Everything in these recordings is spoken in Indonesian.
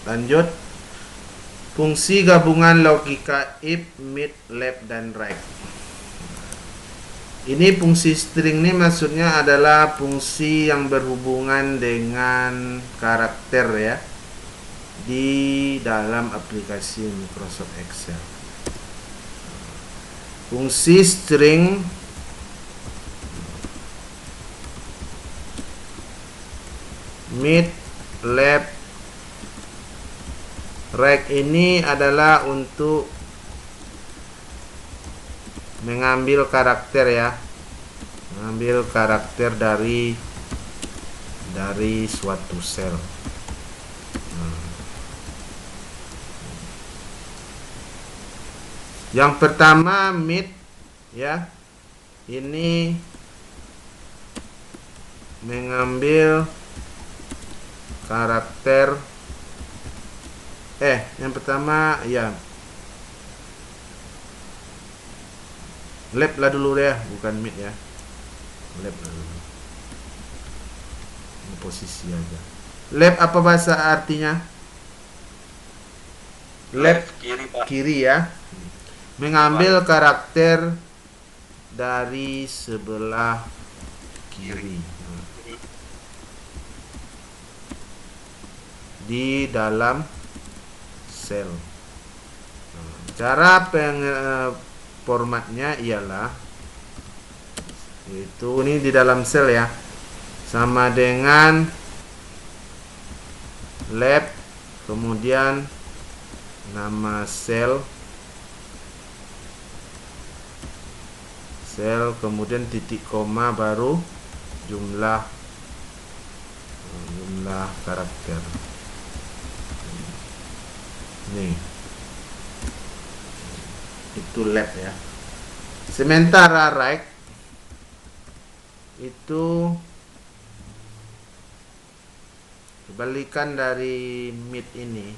Lanjut. Fungsi gabungan logika if, mid, left, dan right. Ini fungsi string ini maksudnya adalah fungsi yang berhubungan dengan karakter ya di dalam aplikasi Microsoft Excel. Fungsi string mid, left, right ini adalah untuk mengambil karakter ya, mengambil karakter dari suatu sel. Yang pertama mid ya, ini mengambil karakter yang pertama ya left lah dulu deh, bukan mid ya, left lah dulu. Ini posisi aja. Left apa bahasa artinya? Left kiri, Pak. kiri ya. Mengambil karakter dari sebelah kiri di dalam sel. Cara formatnya ialah itu ini di dalam sel ya, sama dengan left kemudian nama sel kemudian titik koma baru jumlah karakter. Nih itu left ya. Sementara right itu kebalikan dari mid ini.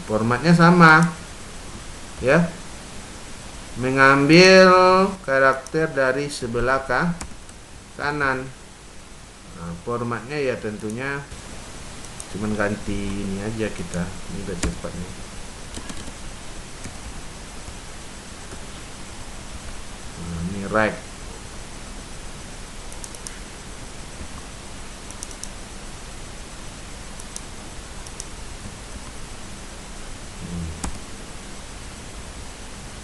Formatnya sama ya, mengambil karakter dari sebelah kanan. Nah, formatnya ya tentunya cuman ganti ini aja kita, ini udah cepat nih. Nah, ini right.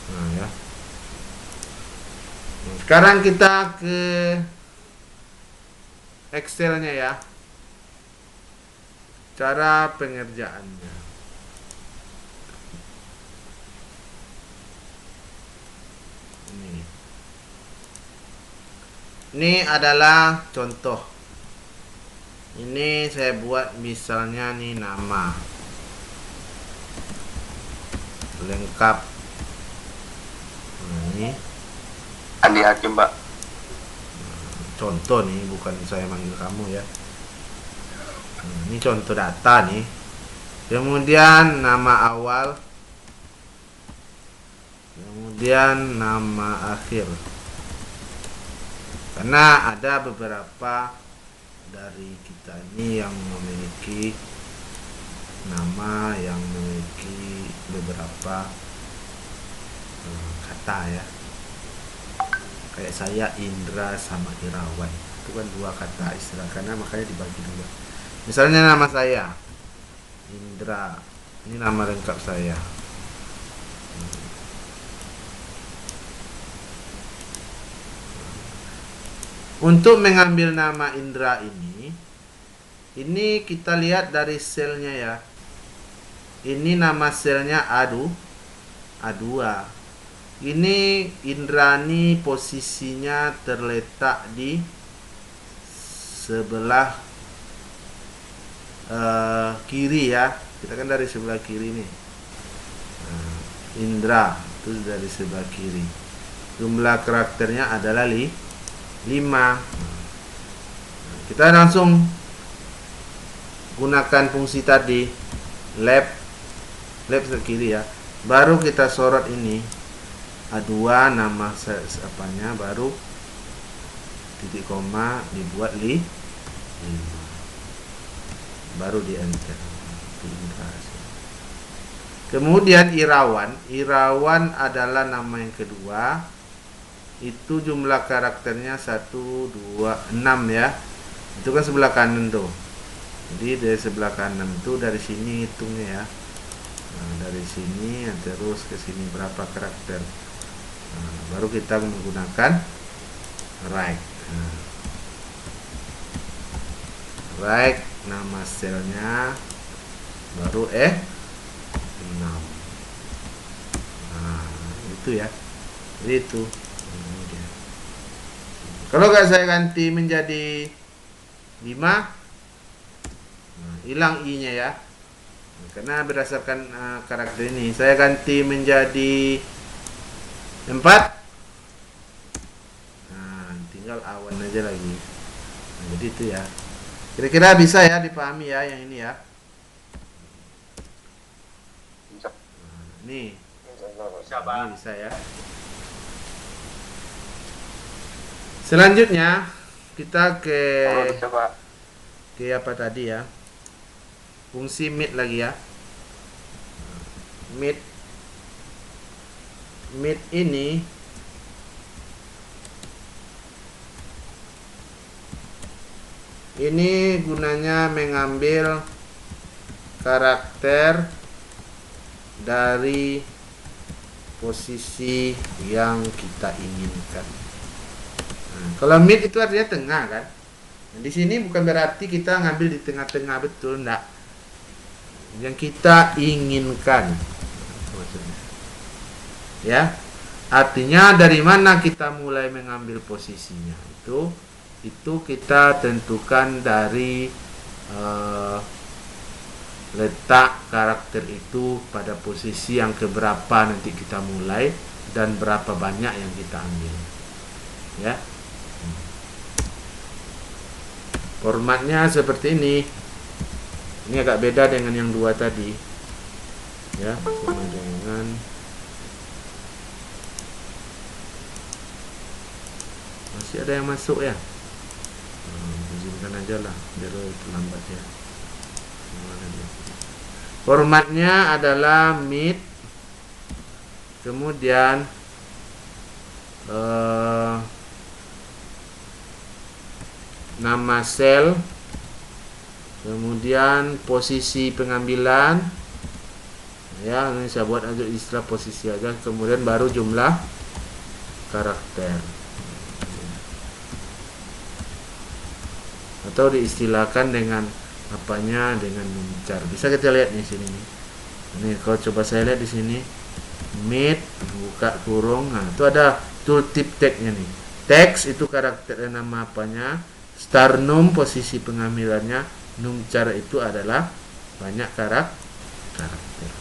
Nah ya. Sekarang kita ke Excelnya ya. Cara pengerjaannya. Ini adalah contoh. Ini saya buat misalnya nih nama lengkap. Nah, ini Andi Hakim, Pak. contoh nih, bukan saya manggil kamu ya. Ini contoh data nih. Kemudian nama awal, kemudian nama akhir. Karena ada beberapa dari kita ini yang memiliki nama yang memiliki beberapa kata ya. Kayak saya Indra sama Irawan, itu kan dua kata istilah, karena makanya dibagi dua. Misalnya nama saya Indra, ini nama lengkap saya. Untuk mengambil nama Indra ini kita lihat dari selnya ya. Ini nama selnya A2. Ini Indrani posisinya terletak di sebelah kiri ya. Kita kan dari sebelah kiri nih. Indra itu dari sebelah kiri. Jumlah karakternya adalah 5. Kita langsung gunakan fungsi tadi left ke kiri ya. Baru kita sorot ini A2 nama apanya, baru titik koma dibuat 5, baru di enter. Kemudian Irawan adalah nama yang kedua. Itu jumlah karakternya 1, 2, 6 ya. Itu kan sebelah kanan tuh. Jadi dari sebelah kanan tuh dari sini hitungnya ya. Nah, dari sini terus ke sini berapa karakter. Nah, baru kita menggunakan right. Nah, right nama selnya baru 6. Nah, itu ya. Jadi itu. Kalau nggak saya ganti menjadi 5, hilang i-nya ya. Karena berdasarkan karakter ini saya ganti menjadi 4. Nah, tinggal awan aja lagi. Nah, jadi itu ya. Kira-kira bisa ya dipahami ya yang ini ya. Bisa. Nih, Bisa, ini Pak. bisa ya. Selanjutnya kita Kalau bisa, Pak. ke apa tadi ya? Fungsi mid lagi ya. Mid ini gunanya mengambil karakter dari posisi yang kita inginkan. Nah, kalau mid itu artinya tengah kan. Nah, di sini bukan berarti kita ngambil di tengah-tengah betul, enggak. Yang kita inginkan maksudnya. Ya. Artinya dari mana kita mulai mengambil posisinya itu kita tentukan dari letak karakter itu pada posisi yang keberapa nanti kita mulai dan berapa banyak yang kita ambil. Ya. Formatnya seperti ini. Ini agak beda dengan yang 2 tadi. Ya, sama dengan masih ada yang masuk ya. Izinkan aja lah, biar terlambat ya. Formatnya adalah mid, kemudian nama sel, kemudian posisi pengambilan ya, ini saya buat aja istilah posisi aja, kemudian baru jumlah karakter atau diistilahkan dengan apanya, dengan numcar. Bisa kita lihat di sini nih. Ini kalau coba saya lihat di sini mid buka kurung, nah itu ada tooltip tag-nya nih. Text itu karakter nama apanya, star num posisi pengambilannya, numcar itu adalah banyak karakter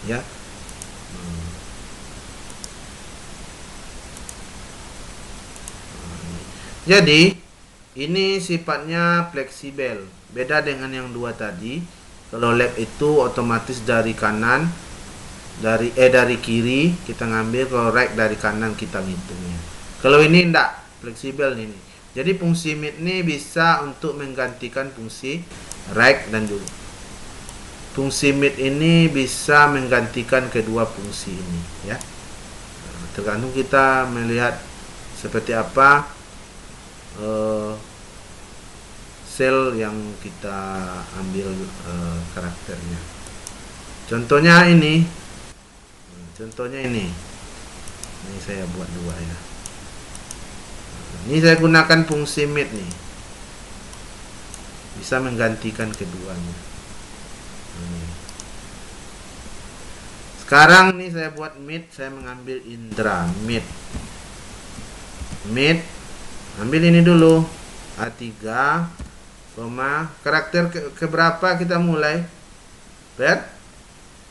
ya. Jadi ini sifatnya fleksibel, beda dengan yang 2 tadi. Kalau lab itu otomatis dari kanan, dari kiri kita ngambil, kalau right dari kanan kita ngitungnya. Kalau ini enggak fleksibel ini. Jadi fungsi mid ini bisa untuk menggantikan fungsi right dan juga fungsi mid ini bisa menggantikan kedua fungsi ini ya. Tergantung kita melihat seperti apa sel yang kita ambil karakternya. Contohnya ini ini saya buat 2 ya. Ini saya gunakan fungsi mid nih, bisa menggantikan keduanya. Sekarang nih saya buat mid, saya mengambil Indra mid, ambil ini dulu A3, karakter keberapa kita mulai?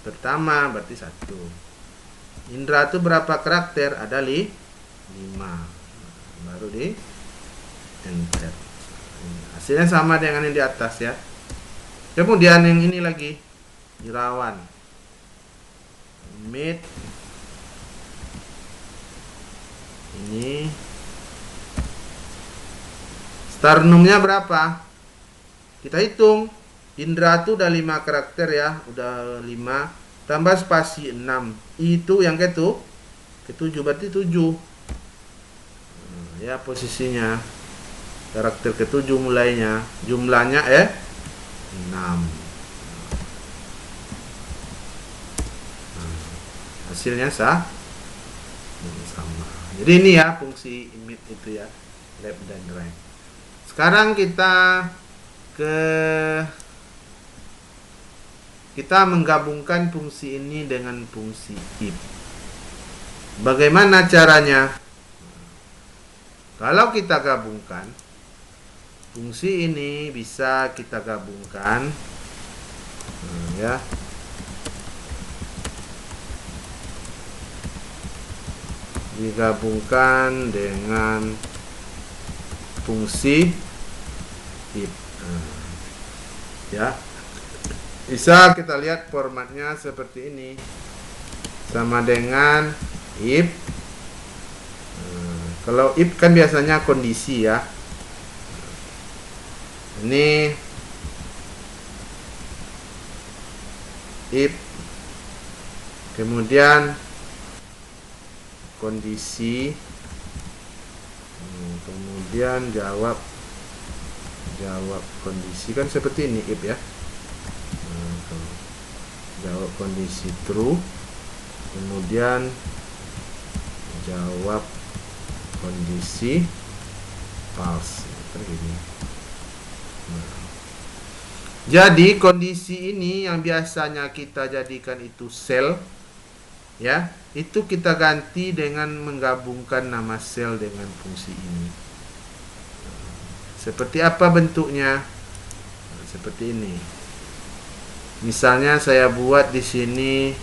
Pertama, berarti 1. Indra itu berapa karakter? Ada 5. Baru di enter. Hasilnya sama dengan yang di atas ya. Kemudian yang ini lagi, Irawan mid, ini star numnya berapa? Kita hitung Indra tuh udah 5 karakter ya, udah 5 tambah spasi 6. Itu yang ketujuh berarti 7. Ya posisinya karakter ketujuh mulainya, jumlahnya 6. Hasilnya sama. Jadi ini ya fungsi emit itu ya, left dan right. Sekarang kita menggabungkan fungsi ini dengan fungsi if. Bagaimana caranya? Kalau kita gabungkan fungsi ini, bisa kita gabungkan ya. Digabungkan dengan fungsi if. Ya. Bisa kita lihat formatnya seperti ini. Sama dengan if. Kalau if kan biasanya kondisi ya. Ini if, kemudian kondisi, kemudian jawab kondisi, kan seperti ini if ya. Jawab kondisi true, kemudian jawab kondisi false, kan gini. Jadi kondisi ini yang biasanya kita jadikan itu sel ya, itu kita ganti dengan menggabungkan nama sel dengan fungsi ini. Seperti apa bentuknya? Seperti ini. Misalnya saya buat di sini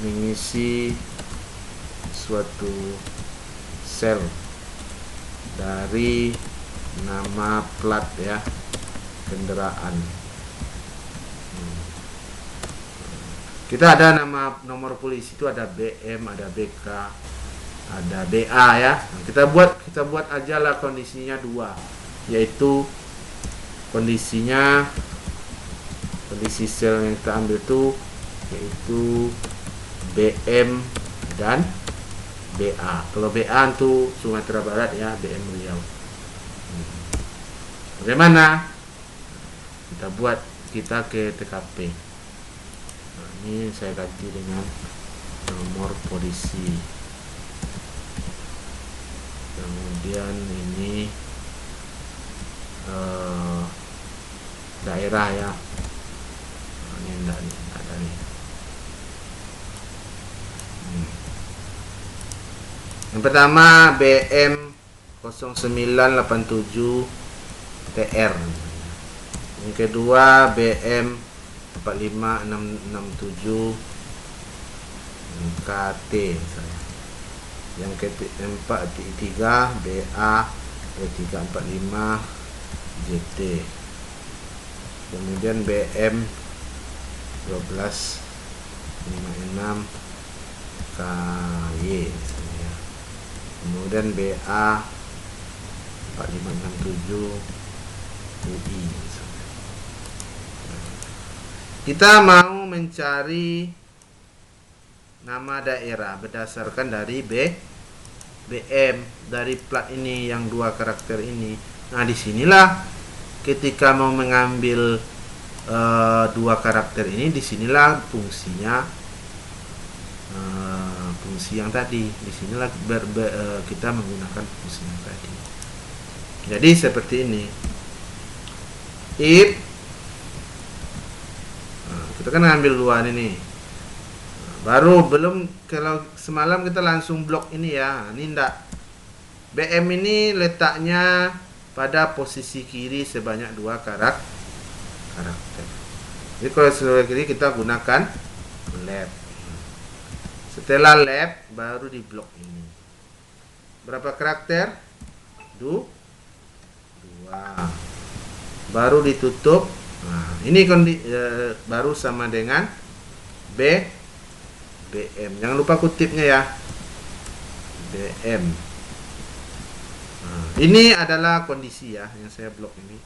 mengisi suatu sel dari nama plat ya, kendaraan. Kita ada nomor polisi itu ada BM, ada BK, ada BA ya. Kita buat aja lah kondisinya 2, yaitu kondisi sel yang kita ambil itu yaitu BM dan BA. Kalau BA itu Sumatera Barat ya, BM Riau. Bagaimana? Kita ke TKP. Nah, ini saya ganti dengan nomor polisi. Kemudian ini daerah ya. Ini enggak ada nih. Yang pertama BM 0987 TR. Yang kedua BM 45667 KT misalnya. Yang ketiga BA 2345 JT. Kemudian BM 1256 KY misalnya. Kemudian BA 4567 UI misalnya. Kita mau mencari nama daerah berdasarkan dari BM, dari plat ini yang 2 karakter ini. Nah, disinilah ketika mau mengambil 2 karakter ini, disinilah fungsinya fungsi yang tadi. Disinilah kita menggunakan fungsi yang tadi. Jadi seperti ini. If kita kan ngambil 2 ini. Baru belum, kalau semalam kita langsung blok ini ya. Ini enggak. BM ini letaknya pada posisi kiri sebanyak 2 karakter. Jadi kalau sebelah kiri kita gunakan left. Setelah left baru di blok ini. Berapa karakter? 2. Baru ditutup. Nah, ini baru sama dengan BM. Jangan lupa kutipnya ya. BM. Nah, ini adalah kondisi ya yang saya blok ini.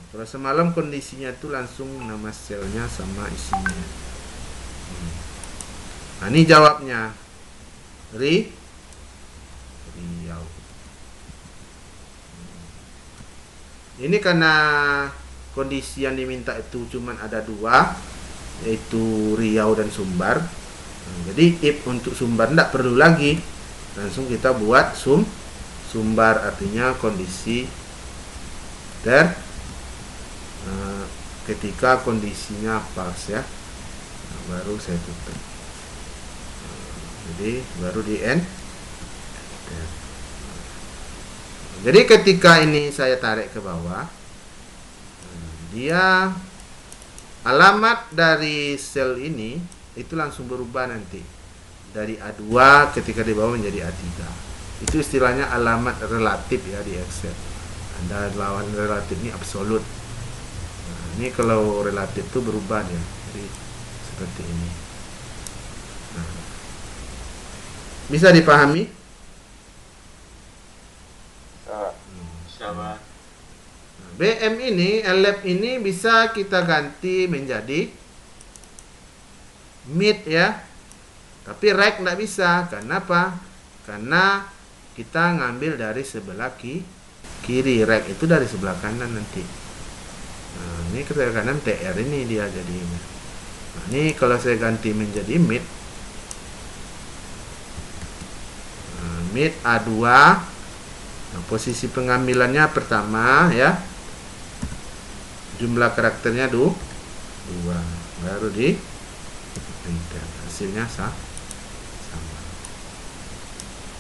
Kalau semalam kondisinya itu langsung nama selnya sama isinya. Nah, ini jawabnya Riau. Ini karena kondisi yang diminta itu cuman ada dua, yaitu Riau dan Sumbar. Jadi if untuk Sumbar tidak perlu lagi, langsung kita buat Sumbar, artinya kondisi ketika kondisinya pas ya. Nah, baru saya tutup. Jadi baru di end. Jadi ketika ini saya tarik ke bawah, dia alamat dari sel ini itu langsung berubah nanti dari A2 ketika di bawah menjadi A3. Itu istilahnya alamat relatif ya di Excel. Ada lawan relatif ini absolut. Nah, ini kalau relatif itu berubah ya. Jadi seperti ini. Nah, bisa dipahami? Sama. BM ini, LF ini bisa kita ganti menjadi mid ya. Tapi rek nggak bisa. Kenapa? Karena kita ngambil dari sebelah kiri. Rek itu dari sebelah kanan nanti. Nah, ini ke kanan TR ini dia jadi. Nah, ini kalau saya ganti menjadi mid. Nah, mid A2. Nah, posisi pengambilannya pertama ya, jumlah karakternya 2, baru di enter, hasilnya sama.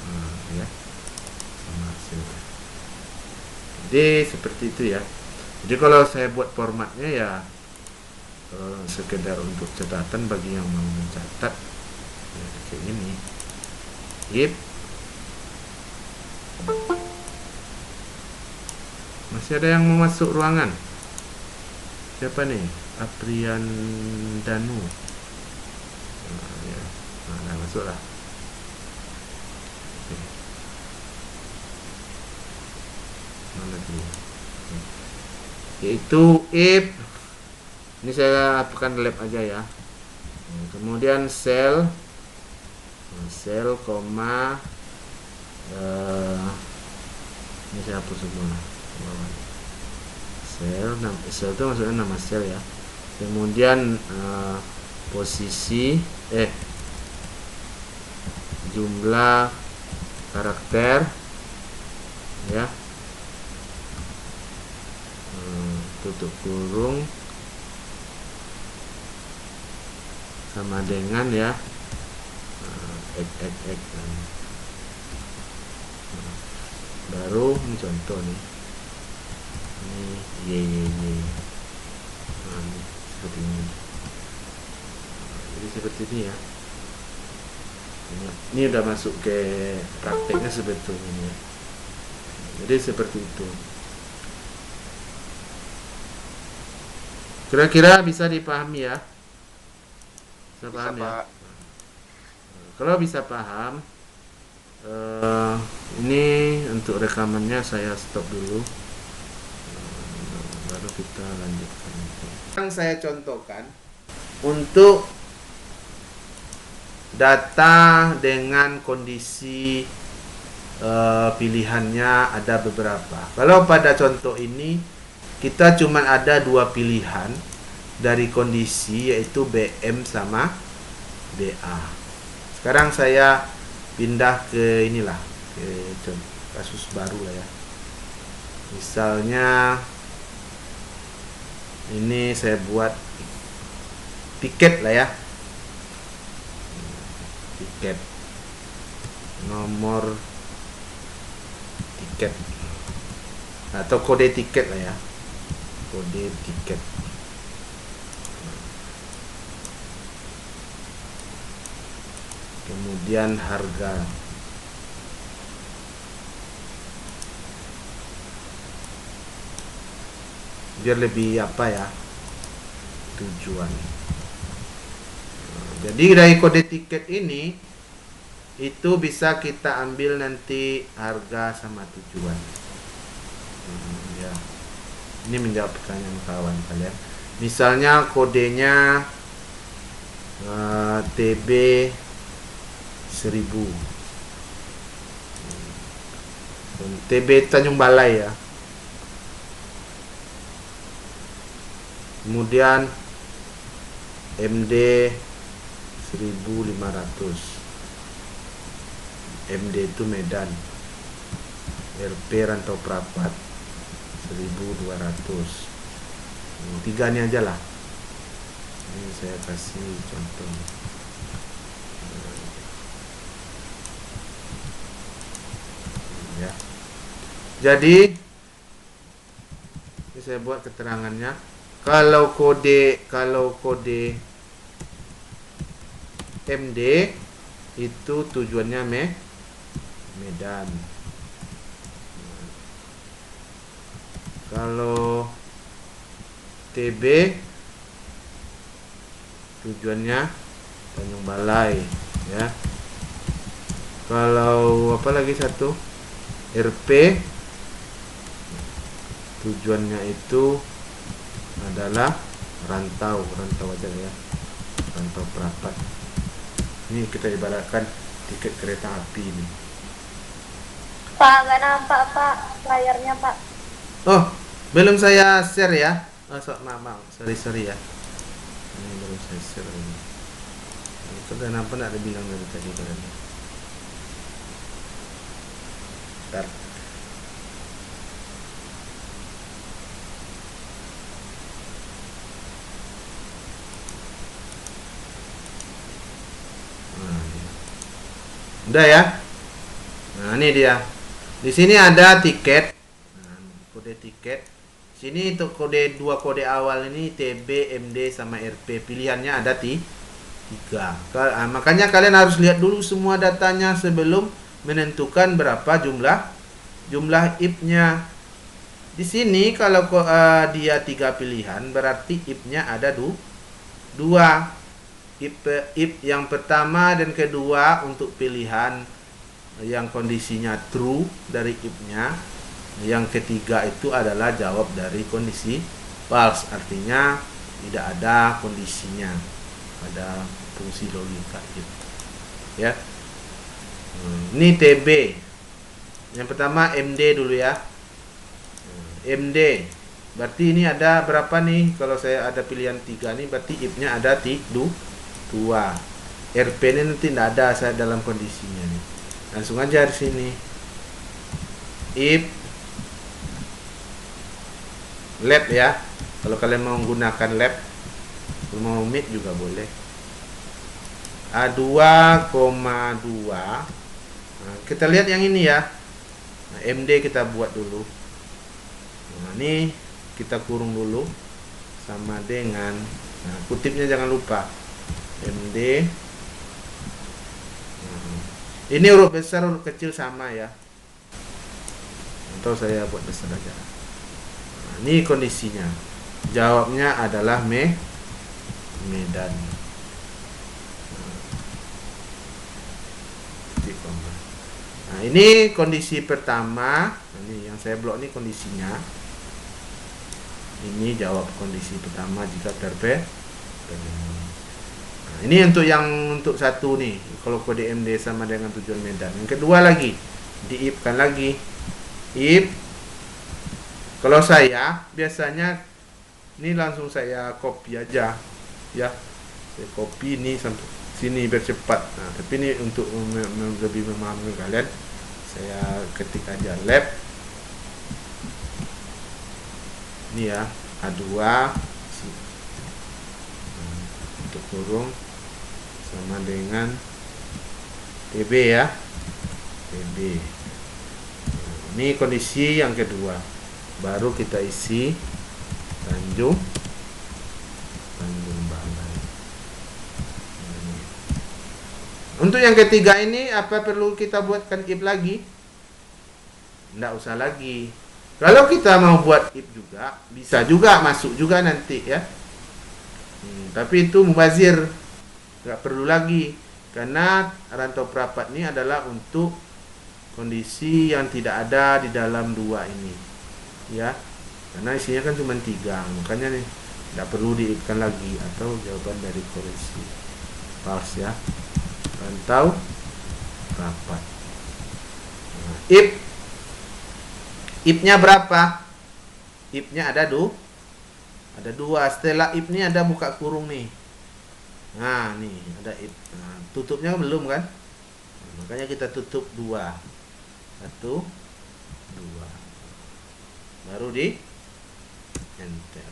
Nah, ya, sama hasilnya. Jadi seperti itu ya. Jadi kalau saya buat formatnya ya sekedar untuk catatan bagi yang mau mencatat ya, kayak ini. If masih ada yang mau masuk ruangan? Siapa nih? Aprian Danu. Nah, ya. Nah, masuklah. Oke. Mana dulu? Yaitu if, ini saya akan lab aja ya. Kemudian sel, koma, ini saya hapus semua. Sel itu maksudnya nama sel ya. Kemudian posisi jumlah karakter ya, tutup kurung sama dengan ya x. Baru ini contoh nih, ini nah, ini seperti ini. Jadi seperti ini ya. Ini udah masuk ke prakteknya sebetulnya. Jadi seperti itu. Kira-kira bisa dipahami ya? Bisa paham ya? Kalau bisa paham, ini untuk rekamannya saya stop dulu, baru kita lanjutkan. Yang saya contohkan untuk data dengan kondisi pilihannya ada beberapa. Kalau pada contoh ini kita cuma ada dua pilihan dari kondisi, yaitu BM sama BA. Sekarang saya pindah ke inilah, ke kasus baru lah ya. Misalnya ini saya buat tiket lah ya, tiket, nomor tiket atau kode tiket lah ya, kode tiket. Kemudian harga, biar lebih apa ya, tujuan. Jadi dari kode tiket ini itu bisa kita ambil nanti harga sama tujuan. Ya. Ini menjawab pertanyaan kawan kalian. Misalnya kodenya TB 1000, TB Tanjung Balai ya. Kemudian MD 1500, MD itu Medan, RP Rantau Prapat 1200. Tiga ini aja lah. Ini saya kasih contoh. Ya. Jadi ini saya buat keterangannya. Kalau kode MD itu tujuannya Medan. Kalau TB tujuannya Tanjung Balai ya. Kalau apa lagi satu, RP tujuannya itu adalah rantau aja ya, Rantau Prapat. Ini kita ibaratkan tiket kereta api ini. Pak, nggak nampak Pak layarnya Pak. Oh, belum saya share ya. Oh, maaf, sorry ya. Ini belum saya share ini. Itu kenapa nggak ada bilang dari tadi kalian? Bentar. Udah ya. Nah, ini dia. Di sini ada tiket. Nah, kode tiket. Sini untuk dua kode awal ini TB, MD sama RP. Pilihannya ada 3. Makanya kalian harus lihat dulu semua datanya sebelum menentukan berapa jumlah IP-nya. Di sini kalau dia 3 pilihan berarti IP-nya ada 2. IP yang pertama dan kedua untuk pilihan yang kondisinya true dari IP-nya. Yang ketiga itu adalah jawab dari kondisi false, artinya tidak ada kondisinya pada fungsi logika IP ya. Ini TB. Yang pertama MD dulu ya. MD berarti ini ada berapa nih? Kalau saya ada pilihan 3 nih berarti IP-nya ada 2. RP ini nanti tidak ada saya dalam kondisinya nih. Langsung aja di sini. IP lab ya. Kalau kalian mau menggunakan lab, mau mid juga boleh. A2,2. Nah, kita lihat yang ini ya. Nah, MD kita buat dulu. Nah, ini kita kurung dulu sama dengan, nah, kutipnya jangan lupa. MD. Ini huruf besar, huruf kecil sama ya. Atau saya buat besar aja. Nah, ini kondisinya. Jawabnya adalah Medan. Nah, ini kondisi pertama. Ini yang saya blok ini kondisinya. Ini jawab kondisi pertama jika terpenuhi. Nah, ini untuk satu nih. Kalau kode MD sama dengan tujuan Medan. Yang kedua lagi, diipkan lagi. If kalau saya biasanya ini langsung saya copy aja ya. Saya copy ini sampai sini biar cepat. Nah, tapi ini untuk lebih memahami kalian, saya ketik aja lab. Ini ya, A2 untuk kurung sama dengan TB ya. TB. Ini kondisi yang kedua. Baru kita isi Tanjung Balai. Untuk yang ketiga ini apa perlu kita buatkan if lagi? Nggak usah lagi. Kalau kita mau buat if juga, bisa juga masuk juga nanti ya. Tapi itu mubazir, nggak perlu lagi. Karena rantau perapat ini adalah untuk kondisi yang tidak ada di dalam 2 ini ya. Karena isinya kan cuma 3, makanya nih tidak perlu diikutkan lagi atau jawaban dari koreksi. False ya. Rantau rapat. Nah, if-nya berapa? If-nya ada 2. Setelah if-nya ada buka kurung nih. Nah, nih ada if. Nah, tutupnya belum kan? Nah, makanya kita tutup 2. 1, 2. Baru di enter.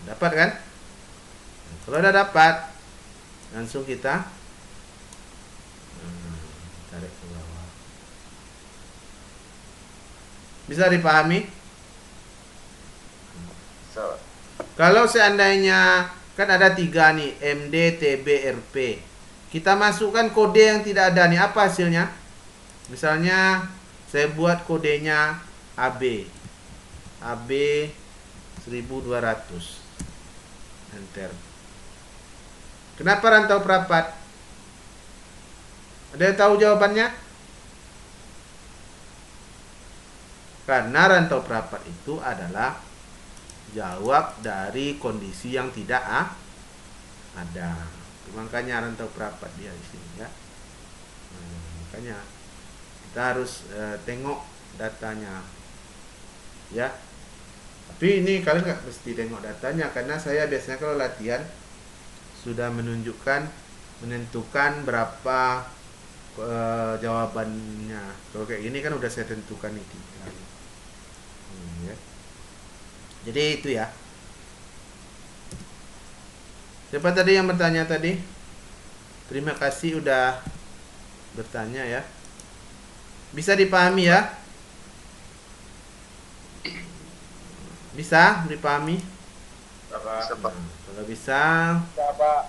Dapat kan? Nah, kalau udah dapat, langsung kita tarik ke bawah. Bisa dipahami? So, Kalau seandainya kan ada 3 nih, MD, TB, RP. Kita masukkan kode yang tidak ada nih, apa hasilnya? Misalnya saya buat kodenya AB. AB 1200. Enter. Kenapa rantau perapat? Ada yang tahu jawabannya? Karena rantau perapat itu adalah jawab dari kondisi yang tidak ada. Makanya rantau perapat dia di sini ya. Nah, makanya kita harus tengok datanya ya. Tapi ini kalian nggak mesti tengok datanya, karena saya biasanya kalau latihan sudah menentukan berapa jawabannya. Kalau kayak gini kan udah saya tentukan itu. Ya. Jadi itu ya. Siapa tadi yang bertanya tadi? Terima kasih udah bertanya ya. Bisa dipahami ya? Bisa dipahami? Bapak. Kalau bisa, Bapak.